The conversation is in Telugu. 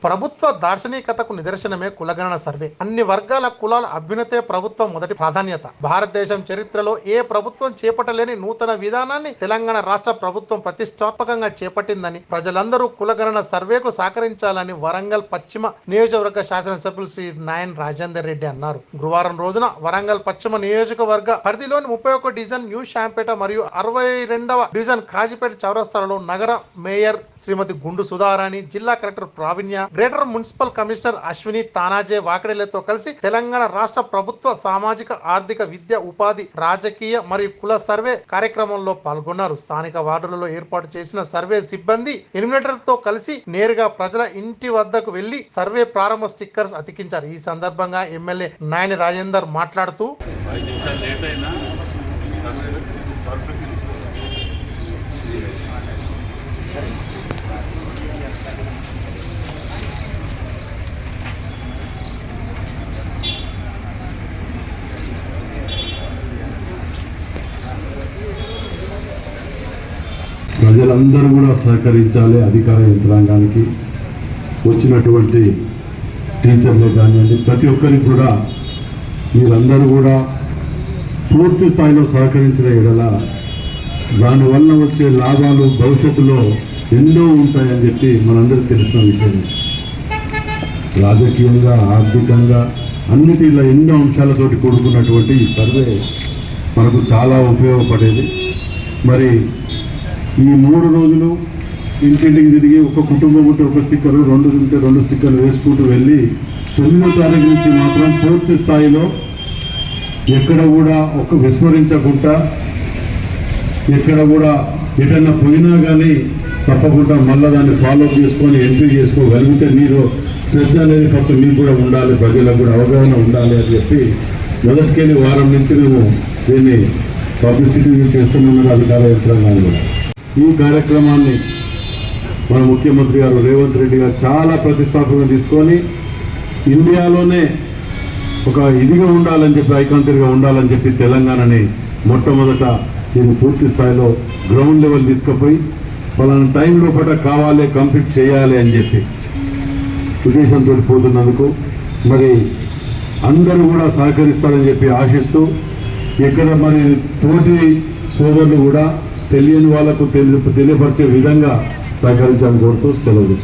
ప్రభుత్వ దార్శనికతకు నిదర్శనమే కులగణన సర్వే. అన్ని వర్గాల కులాల అభ్యున్నతే ప్రభుత్వం మొదటి ప్రాధాన్యత. భారతదేశం చరిత్రలో ఏ ప్రభుత్వం చేపట్టలేని నూతన విధానాన్ని తెలంగాణ రాష్ట్ర ప్రభుత్వం ప్రతిష్టాత్మకంగా చేపట్టిందని, ప్రజలందరూ కులగణన సర్వేకు సహకరించాలని వరంగల్ పశ్చిమ నియోజకవర్గ శాసనసభ్యులు శ్రీ నాయన్ రాజేందర్ రెడ్డి అన్నారు. గురువారం రోజున వరంగల్ పశ్చిమ నియోజకవర్గ పరిధిలోని 31 డివిజన్ న్యూ షాంపేట మరియు 62వ డివిజన్ కాజీపేట చౌరస్తాలలో నగర మేయర్ శ్రీమతి గుండు సుధారాణి, జిల్లా collector Praveenya, greater municipal commissioner Ashwini Tanaje వాకడేలతో కలిసి తెలంగాణ రాష్ట్ర ప్రభుత్వ సామాజిక ఆర్థిక విద్య ఉపాధి రాజకీయ మరియు కుల సర్వే కార్యక్రమంలో పాల్గొన్నారు. స్థానిక వార్డులలో ఏర్పాటు చేసిన సర్వే సిబ్బంది ఎనిమినేటర్తో కలిసి నేరుగా ప్రజల ఇంటి వద్దకు వెళ్లి సర్వే ప్రారంభ స్టిక్కర్స్ అతికించారు. ఈ సందర్భంగా ఎమ్మెల్యే నాయని రాజేందర్ మాట్లాడుతూ ప్రజలందరూ కూడా సహకరించాలి. అధికార యంత్రాంగానికి వచ్చినటువంటి టీచర్లే కానివ్వండి, ప్రతి ఒక్కరికి కూడా మీరందరూ కూడా పూర్తి స్థాయిలో సహకరించిన ఎడల దానివల్ల వచ్చే లాభాలు భవిష్యత్తులో ఎన్నో ఉంటాయని చెప్పి మనందరికీ తెలిసిన విషయం. రాజకీయంగా, ఆర్థికంగా అన్నిటిలో ఎన్నో అంశాలతోటి కూడుకున్నటువంటి ఈ సర్వే మనకు చాలా ఉపయోగపడేది. మరి ఈ 3 రోజులు ఇంటింటికి తిరిగి ఒక కుటుంబం ఉంటే ఒక స్టిక్కరు, 2 ఉంటే 2 స్టిక్కర్లు వేసుకుంటూ వెళ్ళి 9వ తారీఖు నుంచి మాత్రం పూర్తి స్థాయిలో ఎక్కడ కూడా విస్మరించకుండా, ఎక్కడ కూడా ఎటన్నా పోయినా కానీ తప్పకుండా మళ్ళీ దాన్ని ఫాలో చేసుకొని ఎంట్రీ చేసుకోగలిగితే మీరు శ్రద్ధ అనేది ఫస్ట్ మీకు కూడా ఉండాలి, ప్రజలకు కూడా అవగాహన ఉండాలి అని చెప్పి మొదటికెళ్ళి వారం నుంచి మేము దీన్ని పబ్లిసిటీ చేస్తున్నామని అధికార యంత్రాంగాలు కూడా. ఈ కార్యక్రమాన్ని మన ముఖ్యమంత్రి గారు రేవంత్ రెడ్డి గారు చాలా ప్రతిష్టాత్మకంగా తీసుకొని ఇండియాలోనే ఒక ఇదిగా ఉండాలని చెప్పి, ఐకాంతిగా ఉండాలని చెప్పి తెలంగాణని మొట్టమొదట దీన్ని పూర్తి స్థాయిలో గ్రౌండ్ లెవెల్ తీసుకుపోయి పలానా టైం లోపల కావాలి, కంప్లీట్ చేయాలి అని చెప్పి ఉద్దేశంతో పోతున్నందుకు మరి అందరూ కూడా సహకరిస్తారని చెప్పి ఆశిస్తూ, ఇక్కడ మరి తోటి సోదరులు కూడా తెలియని వాళ్ళకు తెలియపరిచే విధంగా సహకరించాలని కోరుతూ సెలవు తీసుకుంటాం.